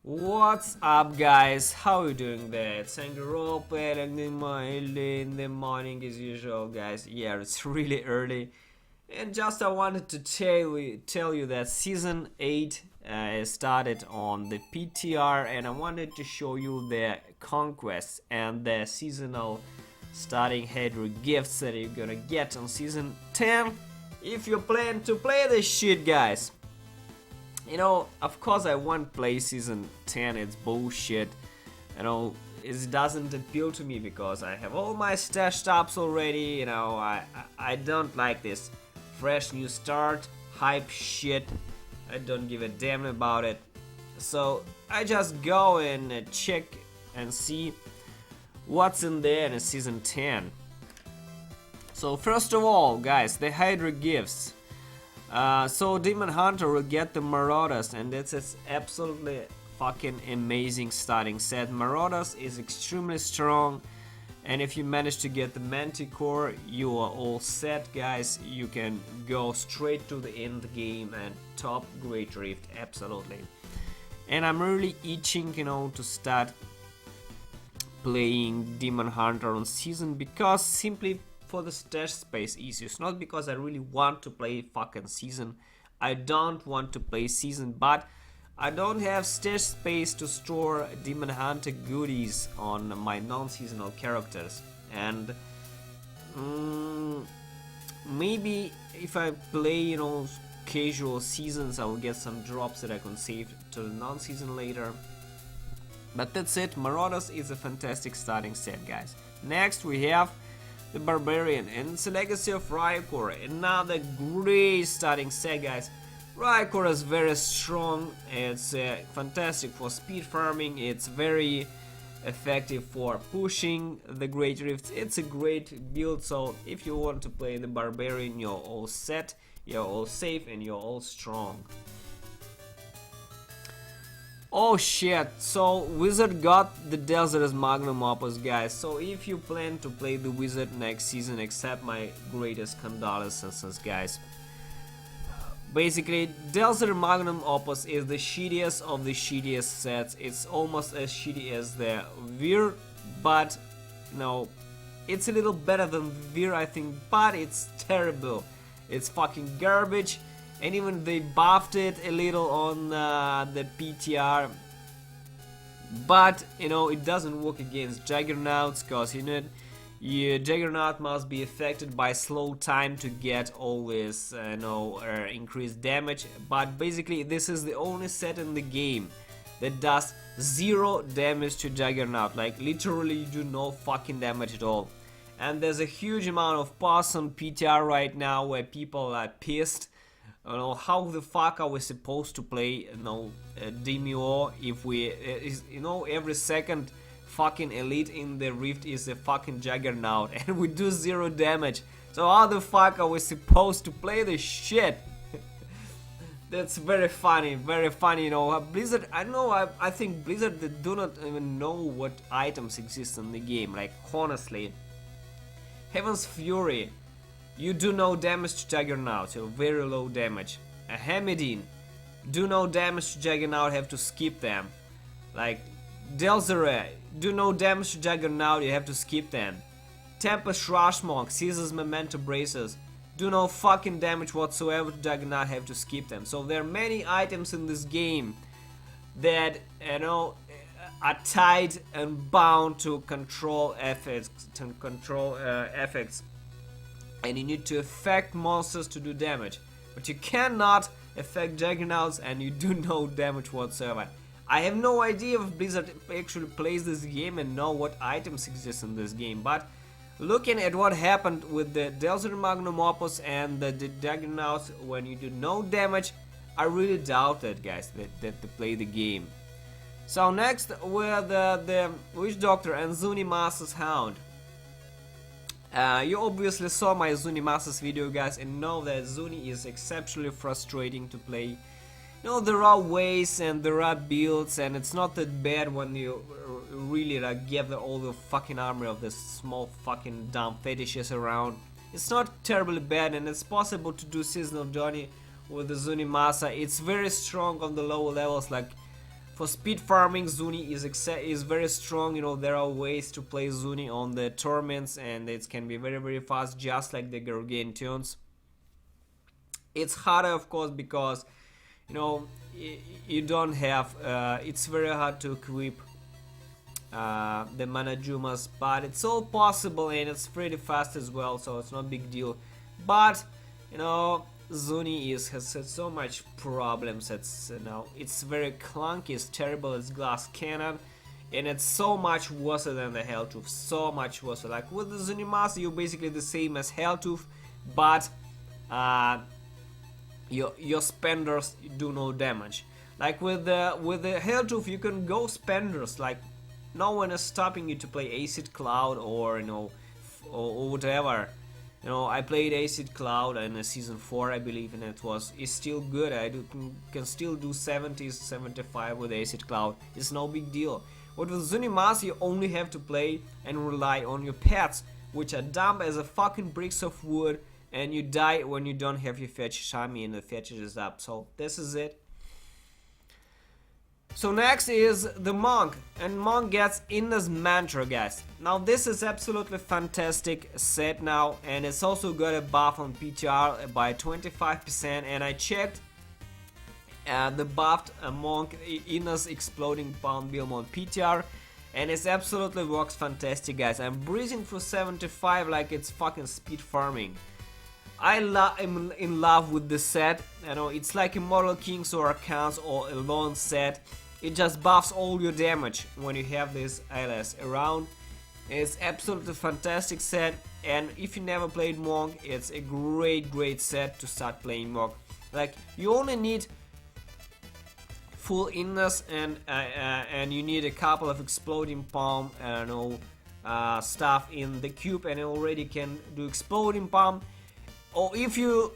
What's up, guys? How you doing there? It's Angry Roleplay in the morning as usual, guys. Yeah, it's really early. And just I wanted to tell you that season 8 started on the PTR, and I wanted to show you the conquests and the seasonal starting header gifts that you're gonna get on season 10 if you plan to play this shit, guys. You know, of course I won't play season 10, it's bullshit. You know, it doesn't appeal to me because I have all my stashed ups already. You know, I don't like this fresh new start hype shit. I don't give a damn about it. So I just go and check and see what's in there in season 10. So first of all, guys, the Hydra gifts. So Demon Hunter will get the Marauders, and that's absolutely fucking amazing starting set. Marauders is extremely strong, and if you manage to get the Manticore, you are all set, guys. You can go straight to the end game and top Great Rift, absolutely. And I'm really itching, you know, to start playing Demon Hunter on season because simply for the stash space issues, not because I really want to play fucking season. I don't want to play season, but I don't have stash space to store Demon Hunter goodies on my non-seasonal characters. And maybe if I play, you know, casual seasons, I will get some drops that I can save to the non-season later. But that's it. Marauders is a fantastic starting set, guys. Next we have the Barbarian, and it's a legacy of Ryakor, another great starting set, guys. Ryakor is very strong, it's fantastic for speed farming, it's very effective for pushing the Great Rifts. It's a great build, so if you want to play the Barbarian, you're all set, you're all safe, and you're all strong. Oh shit, so Wizard got the Desert's Magnum Opus, guys. So if you plan to play the Wizard next season, accept my greatest condolences, guys. Basically, Desert Magnum Opus is the shittiest of the shittiest sets. It's almost as shitty as the Vir, but no, it's a little better than Vir, I think, but it's terrible. It's fucking garbage. And even they buffed it a little on the PTR, but you know it doesn't work against Juggernauts, cause you know your Juggernaut must be affected by slow time to get all this increased damage. But basically this is the only set in the game that does 0 damage to Juggernaut, like literally you do no fucking damage at all. And there's a huge amount of pause on PTR right now where people are pissed. You know, how the fuck are we supposed to play, you know, IMHO if we, you know, every second fucking elite in the rift is a fucking Juggernaut and we do 0 damage. So how the fuck are we supposed to play this shit? That's very funny, you know. Blizzard, I think Blizzard, they do not even know what items exist in the game, like honestly. Heaven's Fury. You do no damage to Juggernaut, so very low damage. A Hamidine, do no damage to Juggernaut, have to skip them. Like Delzere, do no damage to Juggernaut, you have to skip them. Tempest Rushmonk, seizes Memento Braces, do no fucking damage whatsoever to Juggernaut, have to skip them. So there are many items in this game that, you know, are tied and bound to control effects, and you need to affect monsters to do damage, but you cannot affect Juggernauts and you do no damage whatsoever. I have no idea if Blizzard actually plays this game and know what items exist in this game, but looking at what happened with the Desert Magnum Opus and the Juggernauts when you do no damage, I really doubt that, guys, that they play the game. So next we're the Witch Doctor and Zunimasa's Hound. You obviously saw my Zunimasa's video, guys, and know that Zuni is exceptionally frustrating to play. You know, there are ways and there are builds, and it's not that bad when you really like gather all the fucking armor of this small fucking dumb fetishes around. It's not terribly bad, and it's possible to do seasonal journey with the Zunimasa. It's very strong on the lower levels, like For speed farming, Zuni is very strong. You know, there are ways to play Zuni on the tournaments, and it can be very fast, just like the Gargantuans. It's harder, of course, because you know you don't have. It's very hard to equip the Manajumas, but it's all possible, and it's pretty fast as well, so it's not a big deal. But you know, Zuni has so much problems. It's it's very clunky, it's terrible, it's glass cannon, and it's so much worse than the Helltooth. So much worse. Like with the Zunimasa, you're basically the same as Helltooth, but your spenders do no damage. Like with the Helltooth, you can go spenders. Like no one is stopping you to play Acid Cloud or or whatever. You know, I played Acid Cloud in season 4, I believe, and it's still good. I can still do 70s, 75 with Acid Cloud. It's no big deal. But with Zunimasa, you only have to play and rely on your pets, which are dumb as a fucking bricks of wood, and you die when you don't have your fetch Shami and the fetch is up. So this is it. So next is the Monk, and Monk gets Inna's Mantra, guys. Now this is absolutely fantastic set now, and it's also got a buff on PTR by 25%, and I checked the buffed Monk Inna's Exploding Palm Beam on PTR, and it absolutely works fantastic, guys. I'm breezing through 75 like it's fucking speed farming. I'm in love with this set. You know, it's like Immortal Kings or Archons or a lone set. It just buffs all your damage when you have this ILS around. It's absolutely fantastic set, and if you never played Monk, it's a great set to start playing Monk. Like, you only need full Innas and you need a couple of Exploding Palm, I don't know, stuff in the cube, and it already can do Exploding Palm. Or if you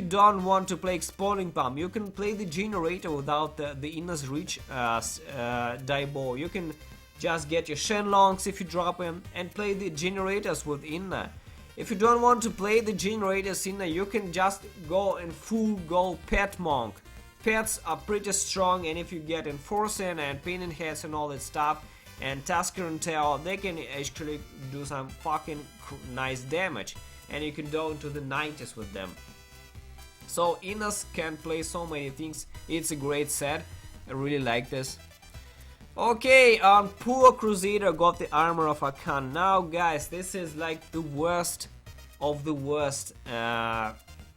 don't want to play Exploding Palm, you can play the generator without the Inna's Reach Diablo. You can just get your Shenlongs if you drop them and play the generators with Inna. If you don't want to play the generators Inna, you can just go in full go Pet Monk. Pets are pretty strong, and if you get Enforcing and Painting Heads and all that stuff, and Tasker and Tail, they can actually do some fucking nice damage. And you can go into the 90s with them. So Innas can play so many things. It's a great set. I really like this. Okay, poor Crusader got the Armor of Arkan. Now guys, this is like the worst of the worst.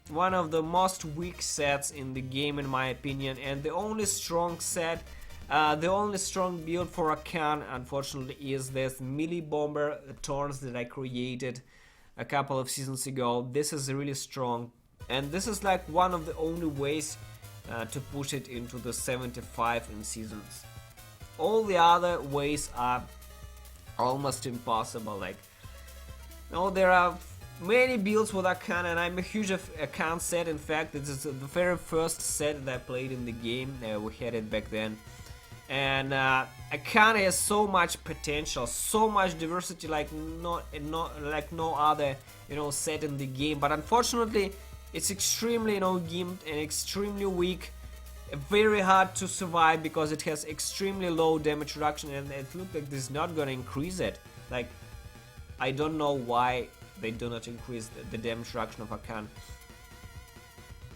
One of the most weak sets in the game in my opinion, and the only strong set, the only strong build for Arkan unfortunately is this melee bomber Thorns that I created a couple of seasons ago. This is really strong, and this is like one of the only ways to push it into the 75 in seasons. All the other ways are almost impossible. Like, no, there are many builds with Arkan, and I'm a huge Arkan set. In fact, this is the very first set that I played in the game. We had it back then. And Arkan has so much potential, so much diversity, like no other set in the game. But unfortunately, it's extremely gimped and extremely weak, very hard to survive because it has extremely low damage reduction, and it looks like this is not gonna increase it. Like, I don't know why they do not increase the damage reduction of Arkan.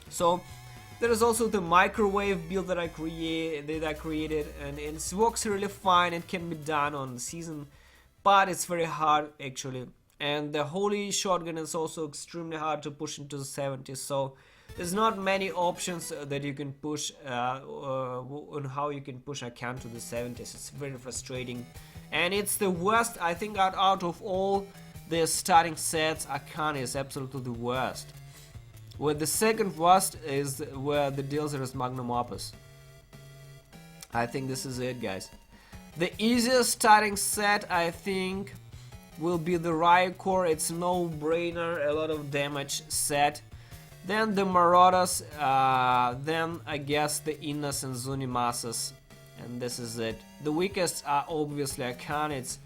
So there is also the microwave build that I created, and it works really fine. It can be done on the season, but it's very hard actually. And the holy shotgun is also extremely hard to push into the 70s. So there's not many options that you can push on how you can push Arkan to the 70s. It's very frustrating, and it's the worst. I think out of all the starting sets, Arkan is absolutely the worst. Where the second worst is where the Dilzer is Magnum Opus. I think this is it, guys. The easiest starting set, I think, will be the Ryukor. It's no brainer, a lot of damage set. Then the Marauders, then I guess the Innas and Zunimasas, and this is it. The weakest are obviously Arkan.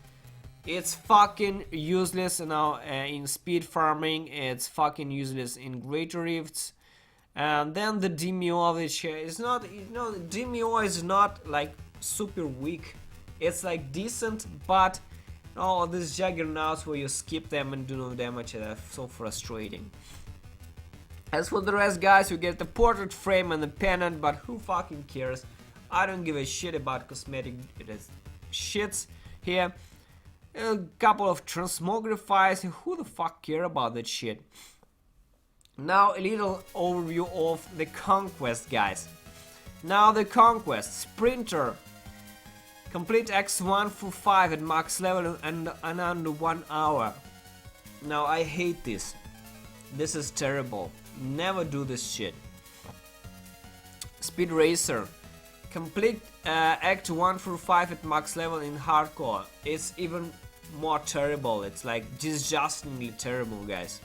It's fucking useless now in speed farming. It's fucking useless in Greater Rifts. And then the Demio, which is not, Demio is not like super weak. It's like decent, but all these juggernauts where you skip them and do no damage, that's so frustrating. As for the rest, guys, you get the portrait frame and the pennant, but who fucking cares? I don't give a shit about cosmetic shits here. A couple of transmogrifiers, who the fuck care about that shit? Now a little overview of the Conquest, guys. Now the Conquest, Sprinter. Complete X1 through 5 at max level and under 1 hour. Now I hate this. This is terrible. Never do this shit. Speed Racer. Complete Act 1 through 5 at max level in hardcore. It's even more terrible. It's like disgustingly terrible, guys.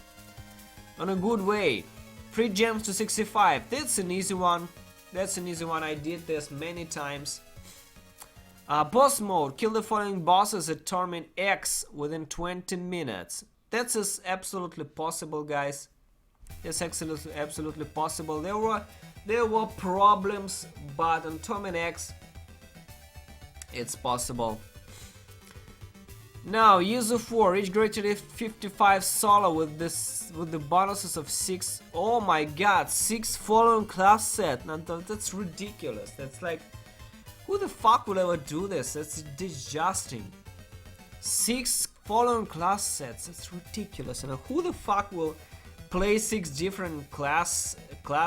On a good way. 3 gems to 65. That's an easy one. That's an easy one. I did this many times. Boss mode. Kill the following bosses at Torment X within 20 minutes. That's absolutely possible, guys. It's absolutely possible. There were problems, but on Torment X, it's possible. Now, use of 4, reach greater 55 solo with the bonuses of 6. Oh my god, 6 following class set. Now, that's ridiculous. That's like, who the fuck would ever do this? That's disgusting. 6 following class sets. That's ridiculous. And who the fuck will play 6 different class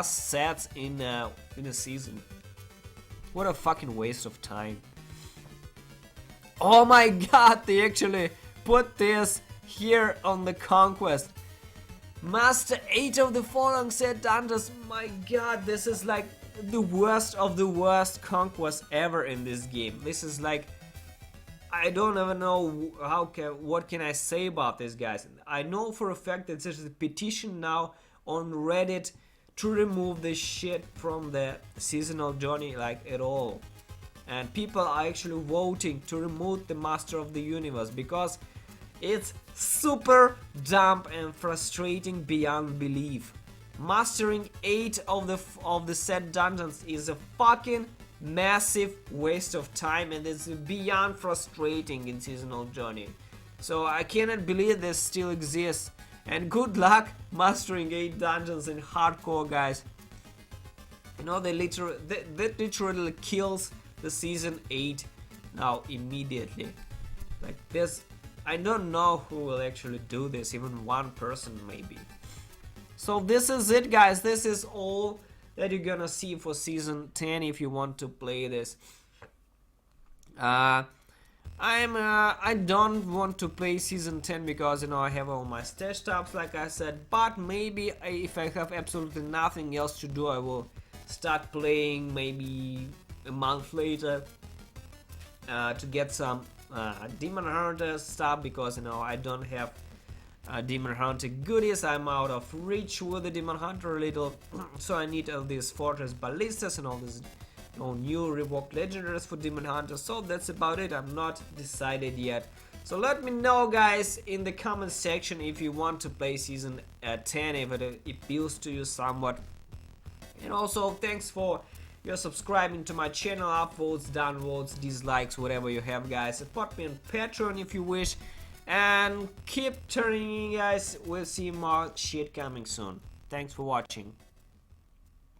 sets in a season? What a fucking waste of time. Oh my god, they actually put this here on the Conquest. Master 8 of the following set dungeons. My god, this is like the worst of the worst Conquest ever in this game. This is like, I don't even know what can I say about this, guys. I know for a fact that there's a petition now on Reddit to remove this shit from the seasonal journey, like at all. And people are actually voting to remove the Master of the Universe because it's super dumb and frustrating beyond belief. Mastering 8 of the set dungeons is a fucking massive waste of time, and it's beyond frustrating in seasonal journey. So I cannot believe this still exists. And good luck mastering 8 dungeons in hardcore, guys. You know, that literally kills the season 8 now immediately. Like this, I don't know who will actually do this, even one person maybe. So this is it, guys. This is all that you're gonna see for season 10 if you want to play this. I don't want to play season 10 because, you know, I have all my stash tabs, like I said, but maybe if I have absolutely nothing else to do, I will start playing maybe a month later to get some Demon Hunter stuff, because, you know, I don't have Demon Hunter goodies. I'm out of reach with the Demon Hunter a little, so I need all these Fortress Ballistas and all these new revoked legendaries for Demon Hunter. So that's about it. I'm not decided yet. So let me know, guys, in the comment section if you want to play season 10, if it appeals to you somewhat. And also thanks for your subscribing to my channel. Upvotes, downvotes, dislikes, whatever you have, guys. Support me on Patreon if you wish. And keep turning in, guys. We'll see more shit coming soon. Thanks for watching.